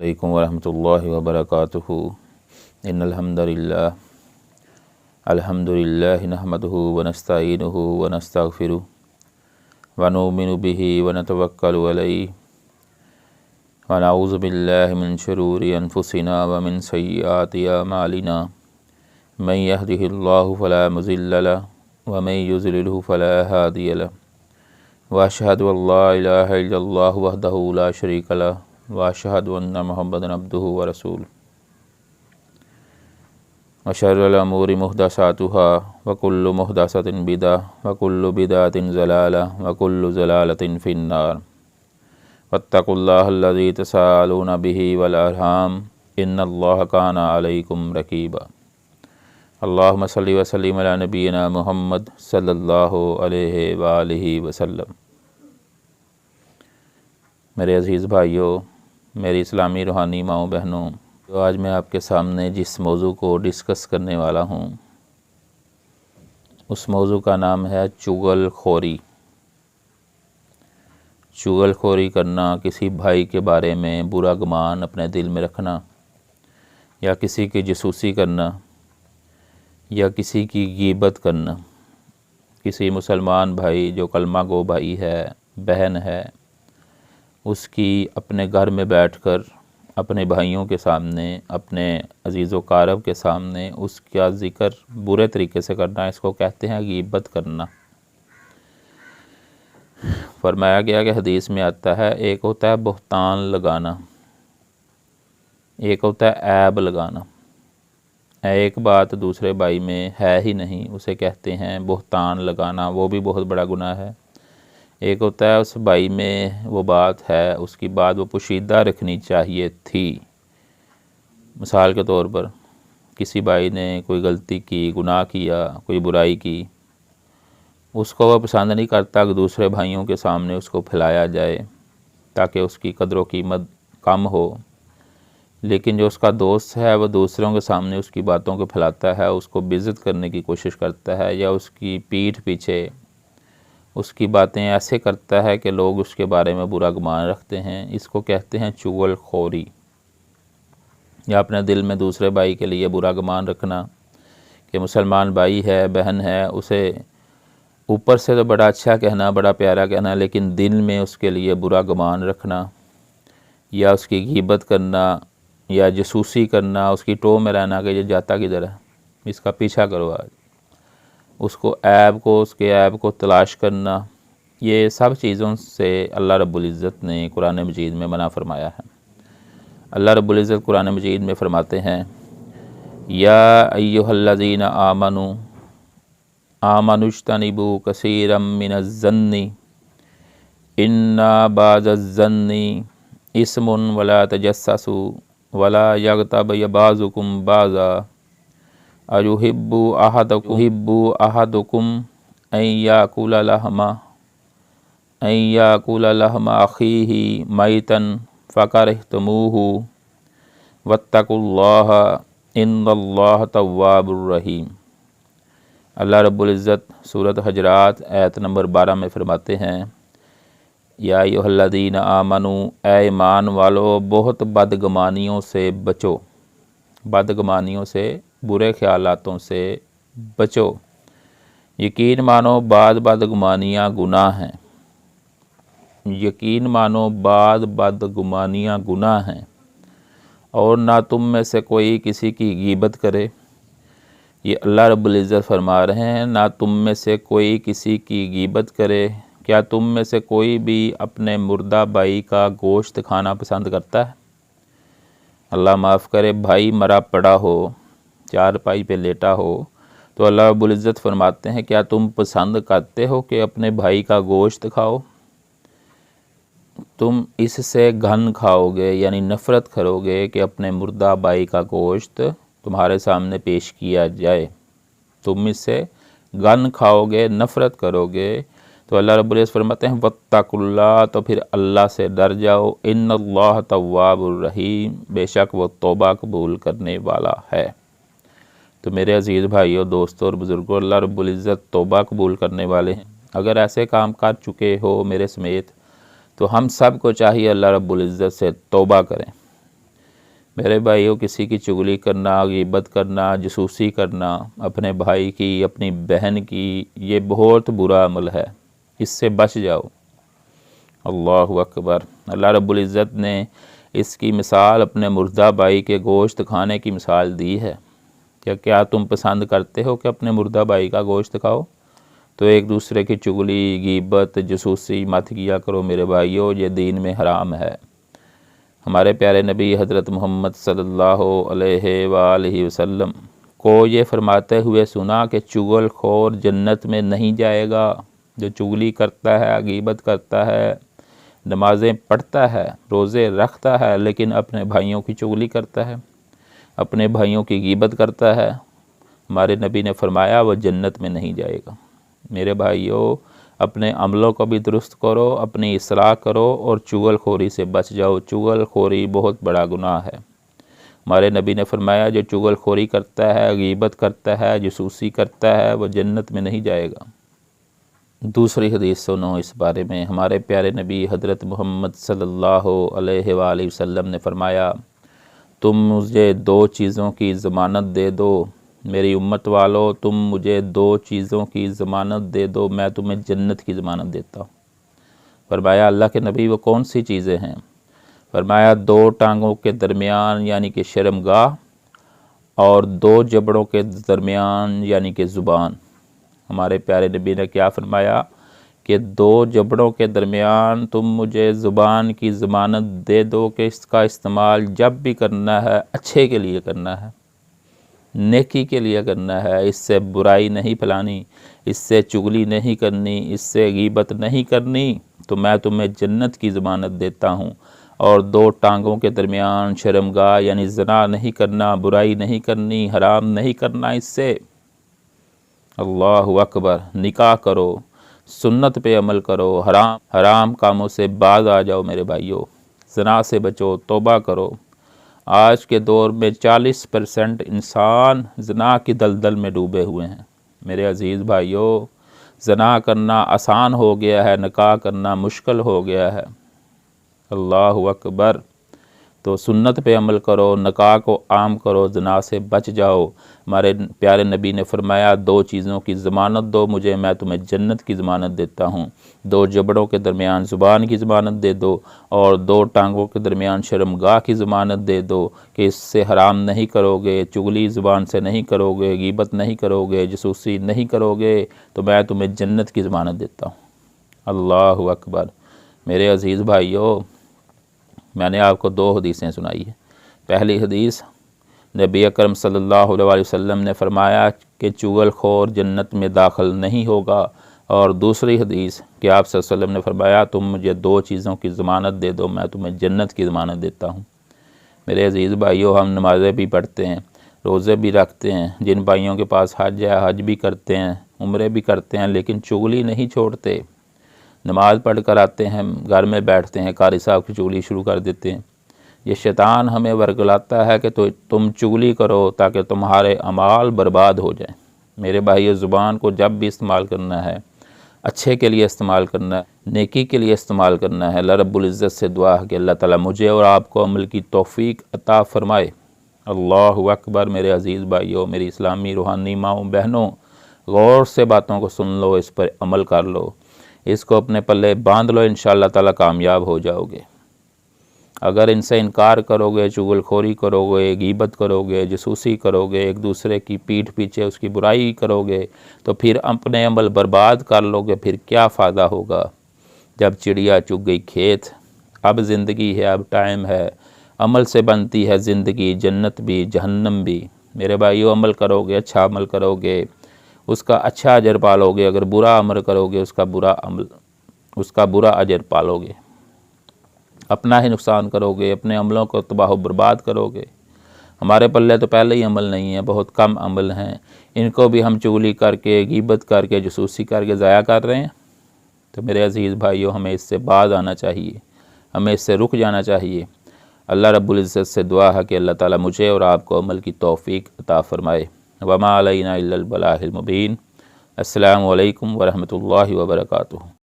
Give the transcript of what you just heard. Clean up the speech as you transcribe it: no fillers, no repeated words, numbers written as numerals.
علیکم ورحمۃ اللہ وبرکاتہ۔ ان الحمدللہ نحمدہ ونستعینہ ونستغفرہ ونؤمن بہ ونتوکل علیہ ونعوذ باللہ من شرور انفسنا ومن سیئات اعمالنا من یہدہ اللہ فلا مضل لہ ومن یضللہ فلا ہادی لہ واشہد ان لا الہ الا اللہ وحدہ لا شریک لہ واشہد ان محمدا عبدہ ورسولہ وشر الامور محدثاتها وکل محدثۃ بدعۃ وکل بدعۃ ضلالہ وکل ضلالۃ فی النار واتقوا اللہ الذی تساءلون بہ والارحام ان اللہ کان علیکم رقیبا۔ اللہم صلی وسلم علی نبینا محمد صلی اللہ علیہ وآلہ وسلم۔ میرے عزیز بھائیوں، میری اسلامی روحانی ماؤں بہنوں، تو آج میں آپ کے سامنے جس موضوع کو ڈسکس کرنے والا ہوں اس موضوع کا نام ہے چغل خوری۔ چغل خوری کرنا، کسی بھائی کے بارے میں برا گمان اپنے دل میں رکھنا، یا کسی کی جاسوسی کرنا، یا کسی کی غیبت کرنا۔ کسی مسلمان بھائی جو کلمہ گو بھائی ہے، بہن ہے، اس کی اپنے گھر میں بیٹھ کر اپنے بھائیوں کے سامنے، اپنے عزیز و اقارب کے سامنے اس کا ذکر برے طریقے سے کرنا، اس کو کہتے ہیں غیبت کرنا۔ فرمایا گیا کہ حدیث میں آتا ہے، ایک ہوتا ہے بہتان لگانا، ایک ہوتا ہے عیب لگانا۔ ایک بات دوسرے بھائی میں ہے ہی نہیں، اسے کہتے ہیں بہتان لگانا، وہ بھی بہت بڑا گناہ ہے۔ ایک ہوتا ہے اس بھائی میں وہ بات ہے، اس کی بات وہ پوشیدہ رکھنی چاہیے تھی۔ مثال کے طور پر کسی بھائی نے کوئی غلطی کی، گناہ کیا، کوئی برائی کی، اس کو وہ پسند نہیں کرتا کہ دوسرے بھائیوں کے سامنے اس کو پھیلایا جائے تاکہ اس کی قدر و قیمت کم ہو، لیکن جو اس کا دوست ہے وہ دوسروں کے سامنے اس کی باتوں کو پھیلاتا ہے، اس کو بےعزت کرنے کی کوشش کرتا ہے، یا اس کی پیٹھ پیچھے اس کی باتیں ایسے کرتا ہے کہ لوگ اس کے بارے میں برا گمان رکھتے ہیں۔ اس کو کہتے ہیں چغل خوری، یا اپنے دل میں دوسرے بھائی کے لیے برا گمان رکھنا کہ مسلمان بھائی ہے، بہن ہے، اسے اوپر سے تو بڑا اچھا کہنا، بڑا پیارا کہنا، لیکن دل میں اس کے لیے برا گمان رکھنا، یا اس کی غیبت کرنا، یا جاسوسی کرنا، اس کی ٹو میں رہنا کہ یہ جاتا کدھر ہے، اس کا پیچھا کرو آج، اس کو اس کے عیب کو تلاش کرنا۔ یہ سب چیزوں سے اللہ رب العزت نے قرآن مجید میں منع فرمایا ہے۔ اللہ رب العزت قرآن مجید میں فرماتے ہیں، یا ایھا الذین آمنوا اجتنبوا کثیرا من الظن ان بعض الظن اسم ولا تجسسوا ولا یغتب بعضکم بعضا ایحب احدکم ان یاکل لحم اخیہ میتا فکرہتموہ واتقوا اللہ ان اللہ تواب الرحیم۔ اللہ رب العزت سورۃ حجرات آیت نمبر 12 میں فرماتے ہیں، یا ایھا الذین آمنوا، اے ایمان والو، بہت بدگمانیوں سے بچو، بدگمانیوں سے، برے خیالاتوں سے بچو۔ یقین مانو بعض بدگمانیاں گناہ ہیں، یقین مانو بعض بدگمانیاں گناہ ہیں، اور نہ تم میں سے کوئی کسی کی غیبت کرے۔ یہ اللہ رب العزت فرما رہے ہیں، نہ تم میں سے کوئی کسی کی غیبت کرے۔ کیا تم میں سے کوئی بھی اپنے مردہ بھائی کا گوشت کھانا پسند کرتا ہے؟ اللہ معاف کرے، بھائی مرا پڑا ہو، چارپائی پہ لیٹا ہو، تو اللہ رب العزت فرماتے ہیں، کیا تم پسند کرتے ہو کہ اپنے بھائی کا گوشت کھاؤ؟ تم اس سے گھن کھاؤ گے، یعنی نفرت کرو گے کہ اپنے مردہ بھائی کا گوشت تمہارے سامنے پیش کیا جائے، تم اس سے گھن کھاؤ گے، نفرت کرو گے۔ تو اللہ رب العزت فرماتے ہیں، واتقوا اللہ، تو پھر اللہ سے ڈر جاؤ، ان اللہ تواب الرحیم، بے شک وہ توبہ قبول کرنے والا ہے۔ تو میرے عزیز بھائیوں، دوستوں اور بزرگوں، اللہ رب العزت توبہ قبول کرنے والے ہیں۔ اگر ایسے کام کر چکے ہو میرے سمیت، تو ہم سب کو چاہیے اللہ رب العزت سے توبہ کریں۔ میرے بھائیوں، کسی کی چغلی کرنا، غیبت کرنا، جاسوسی کرنا، اپنے بھائی کی، اپنی بہن کی، یہ بہت برا عمل ہے، اس سے بچ جاؤ۔ اللہ اکبر۔ اللہ رب العزت نے اس کی مثال اپنے مردہ بھائی کے گوشت کھانے کی مثال دی ہے۔ کیا تم پسند کرتے ہو کہ اپنے مردہ بھائی کا گوشت کھاؤ؟ تو ایک دوسرے کی چغلی، غیبت، جاسوسی مت کیا کرو میرے بھائیوں، یہ دین میں حرام ہے۔ ہمارے پیارے نبی حضرت محمد صلی اللہ علیہ وآلہ وسلم کو یہ فرماتے ہوئے سنا کہ چغل خور جنت میں نہیں جائے گا۔ جو چغلی کرتا ہے، غیبت کرتا ہے، نمازیں پڑھتا ہے، روزے رکھتا ہے، لیکن اپنے بھائیوں کی چغلی کرتا ہے، اپنے بھائیوں کی غیبت کرتا ہے، ہمارے نبی نے فرمایا وہ جنت میں نہیں جائے گا۔ میرے بھائیوں، اپنے عملوں کو بھی درست کرو، اپنی اصلاح کرو اور چغل خوری سے بچ جاؤ۔ چغل خوری بہت بڑا گناہ ہے۔ ہمارے نبی نے فرمایا جو چغل خوری کرتا ہے، غیبت کرتا ہے، جاسوسی کرتا ہے، وہ جنت میں نہیں جائے گا۔ دوسری حدیث سنو اس بارے میں۔ ہمارے پیارے نبی حضرت محمد صلی اللہ علیہ وآلہ وسلم نے فرمایا تم مجھے دو چیزوں کی ضمانت دے دو، میری امت والو، تم مجھے دو چیزوں کی ضمانت دے دو، میں تمہیں جنت کی ضمانت دیتا ہوں۔ فرمایا اللہ کے نبی وہ کون سی چیزیں ہیں؟ فرمایا دو ٹانگوں کے درمیان یعنی کہ شرمگاہ، اور دو جبڑوں کے درمیان یعنی کہ زبان۔ ہمارے پیارے نبی نے کیا فرمایا کہ دو جبڑوں کے درمیان تم مجھے زبان کی ضمانت دے دو کہ اس کا استعمال جب بھی کرنا ہے اچھے کے لیے کرنا ہے، نیکی کے لیے کرنا ہے، اس سے برائی نہیں پھیلانی، اس سے چغلی نہیں کرنی، اس سے غیبت نہیں کرنی، تو میں تمہیں جنت کی ضمانت دیتا ہوں۔ اور دو ٹانگوں کے درمیان شرمگاہ یعنی زنا نہیں کرنا، برائی نہیں کرنی، حرام نہیں کرنا، اس سے اللہ اکبر، نکاح کرو، سنت پہ عمل کرو، حرام کاموں سے باز آ جاؤ میرے بھائیوں، زنا سے بچو، توبہ کرو۔ آج کے دور میں 40% انسان زنا کی دلدل میں ڈوبے ہوئے ہیں۔ میرے عزیز بھائیوں، زنا کرنا آسان ہو گیا ہے، نکاح کرنا مشکل ہو گیا ہے۔ اللہ اکبر۔ تو سنت پہ عمل کرو، نکاح کو عام کرو، زنا سے بچ جاؤ۔ ہمارے پیارے نبی نے فرمایا دو چیزوں کی ضمانت دو مجھے، میں تمہیں جنت کی ضمانت دیتا ہوں۔ دو جبڑوں کے درمیان زبان کی ضمانت دے دو، اور دو ٹانگوں کے درمیان شرمگاہ کی ضمانت دے دو کہ اس سے حرام نہیں کرو گے، چغلی زبان سے نہیں کرو گے، غیبت نہیں کرو گے، جاسوسی نہیں کرو گے، تو میں تمہیں جنت کی ضمانت دیتا ہوں۔ اللہ اکبر۔ میرے عزیز بھائیوں، میں نے آپ کو دو حدیثیں سنائی ہیں۔ پہلی حدیث نبی اکرم صلی اللہ علیہ وسلم نے فرمایا کہ چغل خور جنت میں داخل نہیں ہوگا، اور دوسری حدیث کہ آپ صلی اللہ علیہ وسلم نے فرمایا تم مجھے دو چیزوں کی ضمانت دے دو، میں تمہیں جنت کی ضمانت دیتا ہوں۔ میرے عزیز بھائیوں، ہم نمازیں بھی پڑھتے ہیں، روزے بھی رکھتے ہیں، جن بھائیوں کے پاس حج ہے حج بھی کرتے ہیں، عمرے بھی کرتے ہیں، لیکن چغلی نہیں چھوڑتے۔ نماز پڑھ کر آتے ہیں، گھر میں بیٹھتے ہیں، قاری صاحب کی چغلی شروع کر دیتے ہیں۔ یہ شیطان ہمیں ورگلاتا ہے کہ تم چغلی کرو تاکہ تمہارے اعمال برباد ہو جائیں۔ میرے بھائیو، زبان کو جب بھی استعمال کرنا ہے اچھے کے لیے استعمال کرنا ہے، نیکی کے لیے استعمال کرنا ہے۔ اللہ رب العزت سے دعا ہے کہ اللہ تعالیٰ مجھے اور آپ کو عمل کی توفیق عطا فرمائے۔ اللہ اکبر۔ میرے عزیز بھائیو، میری اسلامی روحانی ماؤں بہنوں، غور سے باتوں کو سن لو، اس پر عمل کر لو، اس کو اپنے پلے باندھ لو، انشاءاللہ تعالیٰ کامیاب ہو جاؤ گے۔ اگر ان سے انکار کرو گے، چغل خوری کرو گے، غیبت کرو گے، جاسوسی کرو گے، ایک دوسرے کی پیٹھ پیچھے اس کی برائی کرو گے، تو پھر اپنے عمل برباد کر لو گے، پھر کیا فائدہ ہوگا؟ جب چڑیا چگ گئی کھیت، اب زندگی ہے، اب ٹائم ہے، عمل سے بنتی ہے زندگی، جنت بھی جہنم بھی۔ میرے بھائیو، عمل کرو گے، اچھا عمل کرو گے، اس کا اچھا اجر پالو گے، اگر برا عمل کرو گے اس کا برا اجر پالو گے، اپنا ہی نقصان کرو گے، اپنے عملوں کو تباہ و برباد کرو گے۔ ہمارے پلے تو پہلے ہی عمل نہیں ہے، بہت کم عمل ہیں، ان کو بھی ہم چغلی کر کے، غیبت کر کے، جاسوسی کر کے ضائع کر رہے ہیں۔ تو میرے عزیز بھائیو، ہمیں اس سے باز آنا چاہیے، ہمیں اس سے رک جانا چاہیے۔ اللہ رب العزت سے دعا ہے کہ اللہ تعالیٰ مجھے اور آپ کو عمل کی توفیق عطا فرمائے۔ وما علینا الا البلاغ المبین۔ السلام علیکم ورحمۃ اللہ وبرکاتہ۔